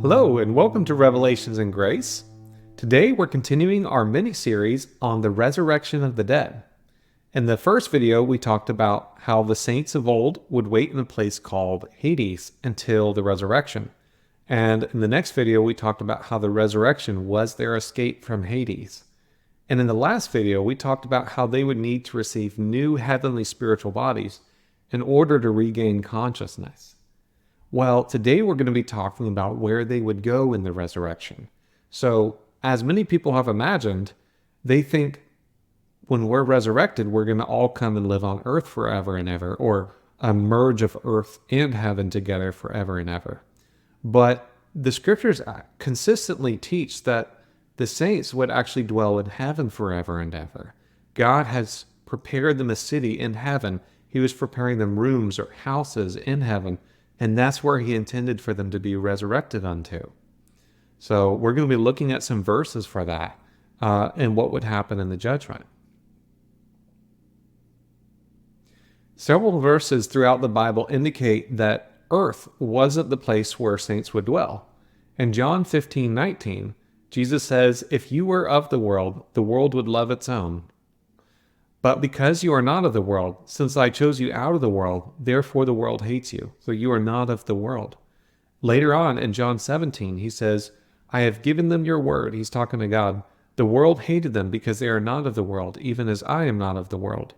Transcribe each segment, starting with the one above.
Hello, and welcome to Revelations in Grace. Today we're continuing our mini-series on the resurrection of the dead. In the first video, we talked about how the saints of old would wait in a place called Hades until the resurrection. And in the next video, we talked about how the resurrection was their escape from Hades. And in the last video, we talked about how they would need to receive new heavenly spiritual bodies in order to regain consciousness. Well, today we're going to be talking about where they would go in the resurrection. So, as many people have imagined, they think when we're resurrected, we're going to all come and live on earth forever and ever, or a merge of earth and heaven together forever and ever. But the scriptures consistently teach that the saints would actually dwell in heaven forever and ever. God has prepared them a city in heaven. He was preparing them rooms or houses in heaven. And that's where he intended for them to be resurrected unto. So we're going to be looking at some verses for that and what would happen in the judgment. Several verses throughout the Bible indicate that earth wasn't the place where saints would dwell. In John 15:19, Jesus says, "If you were of the world would love its own. But because you are not of the world, since I chose you out of the world, therefore the world hates you." So you are not of the world. Later on in John 17, he says, "I have given them your word." He's talking to God. "The world hated them because they are not of the world, even as I am not of the world."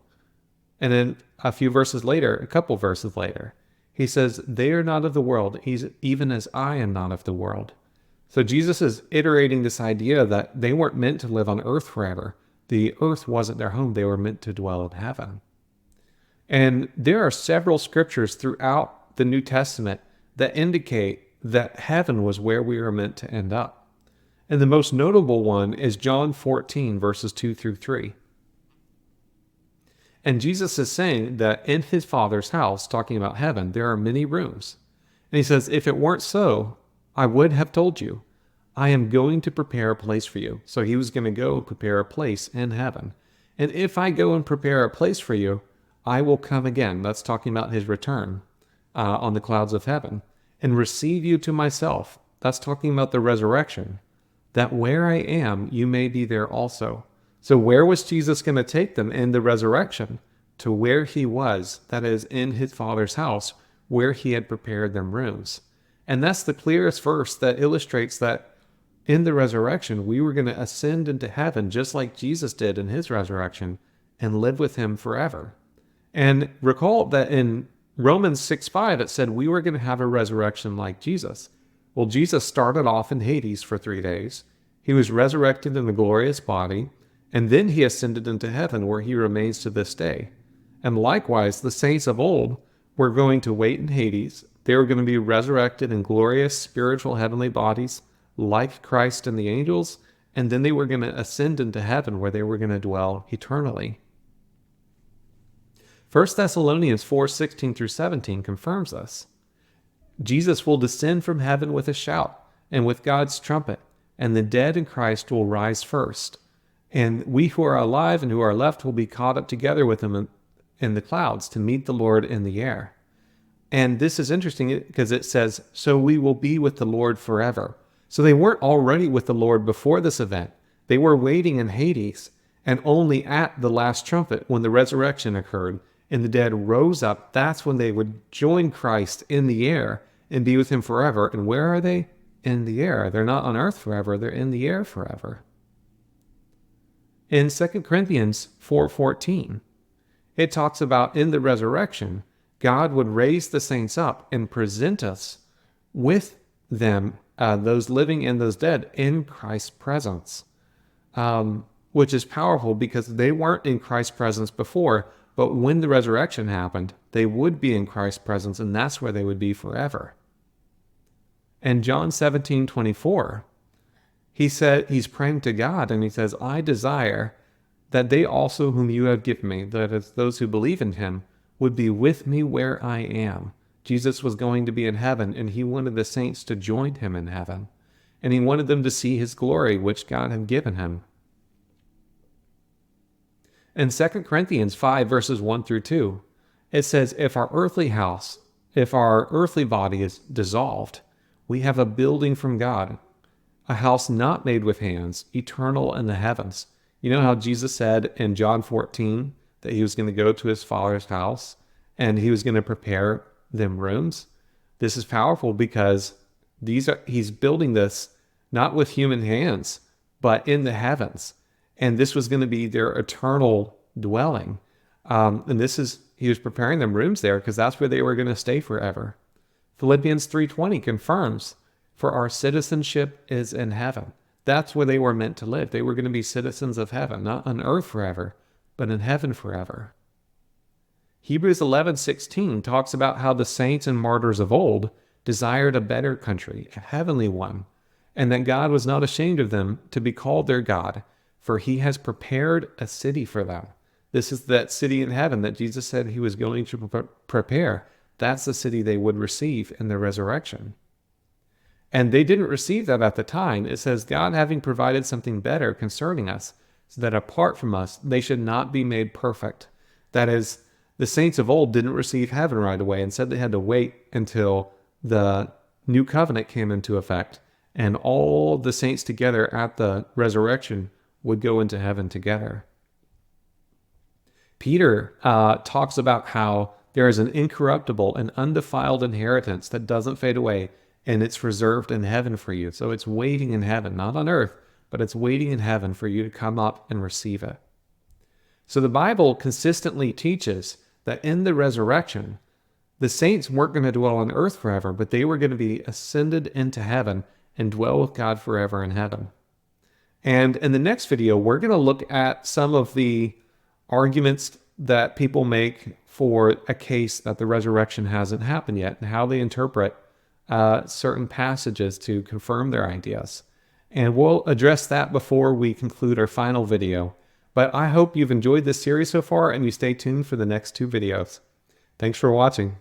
And then a couple verses later, he says, "They are not of the world, even as I am not of the world." So Jesus is iterating this idea that they weren't meant to live on earth forever. The earth wasn't their home. They were meant to dwell in heaven. And there are several scriptures throughout the New Testament that indicate that heaven was where we were meant to end up. And the most notable one is John 14, verses 2 through 3. And Jesus is saying that in his Father's house, talking about heaven, there are many rooms. And he says, "If it weren't so, I would have told you. I am going to prepare a place for you." So he was going to go prepare a place in heaven. "And if I go and prepare a place for you, I will come again." That's talking about his return on the clouds of heaven. "And receive you to myself." That's talking about the resurrection. "That where I am, you may be there also." So where was Jesus going to take them in the resurrection? To where he was, that is, in his Father's house, where he had prepared them rooms. And that's the clearest verse that illustrates that in the resurrection, we were going to ascend into heaven just like Jesus did in his resurrection and live with him forever. And recall that in Romans 6:5, it said we were going to have a resurrection like Jesus. Well, Jesus started off in Hades for 3 days. He was resurrected in a glorious body, and then he ascended into heaven where he remains to this day. And likewise, the saints of old were going to wait in Hades. They were going to be resurrected in glorious spiritual heavenly bodies, like Christ and the angels, and then they were going to ascend into heaven where they were going to dwell eternally. 1 Thessalonians 4:16 through 17 confirms this. "Jesus will descend from heaven with a shout and with God's trumpet, and the dead in Christ will rise first. And we who are alive and who are left will be caught up together with him in the clouds to meet the Lord in the air." And this is interesting because it says, "So we will be with the Lord forever." So they weren't already with the Lord before this event. They were waiting in Hades, and only at the last trumpet, when the resurrection occurred and the dead rose up, that's when they would join Christ in the air and be with him forever. And where are they? In the air. They're not on earth forever. They're in the air forever. In 2 Corinthians 4:14, it talks about in the resurrection, God would raise the saints up and present us with them, those living and those dead, in Christ's presence, which is powerful because they weren't in Christ's presence before, but when the resurrection happened, they would be in Christ's presence, and that's where they would be forever. And John 17:24, he said, he's praying to God, and he says, "I desire that they also whom you have given me," that is, those who believe in him, "would be with me where I am." Jesus was going to be in heaven, and he wanted the saints to join him in heaven. And he wanted them to see his glory, which God had given him. In 2 Corinthians 5, verses 1 through 2, it says, if our earthly body is dissolved, We have a building from God, a house not made with hands, eternal in the heavens. You know how Jesus said in John 14 that he was going to go to his Father's house and he was going to prepare them rooms? This is powerful because he's building this not with human hands, but in the heavens. And this was going to be their eternal dwelling. He was preparing them rooms there because that's where they were going to stay forever. Philippians 3:20 confirms, for our citizenship is in heaven. That's where they were meant to live. They were going to be citizens of heaven, not on earth forever, but in heaven forever. Hebrews 11:16 talks about how the saints and martyrs of old desired a better country, a heavenly one, and that God was not ashamed of them to be called their God, for he has prepared a city for them. This is that city in heaven that Jesus said he was going to prepare. That's the city they would receive in the resurrection. And they didn't receive that at the time. It says, God having provided something better concerning us, so that apart from us, they should not be made perfect. That is, the saints of old didn't receive heaven right away. Instead, they had to wait until the new covenant came into effect, and all the saints together at the resurrection would go into heaven together. Peter talks about how there is an incorruptible and undefiled inheritance that doesn't fade away, and it's reserved in heaven for you. So it's waiting in heaven, not on earth, but it's waiting in heaven for you to come up and receive it. So the Bible consistently teaches that in the resurrection, the saints weren't going to dwell on earth forever, but they were going to be ascended into heaven and dwell with God forever in heaven. And in the next video, we're going to look at some of the arguments that people make for a case that the resurrection hasn't happened yet, and how they interpret certain passages to confirm their ideas. And we'll address that before we conclude our final video. But I hope you've enjoyed this series so far, and you stay tuned for the next 2 videos. Thanks for watching.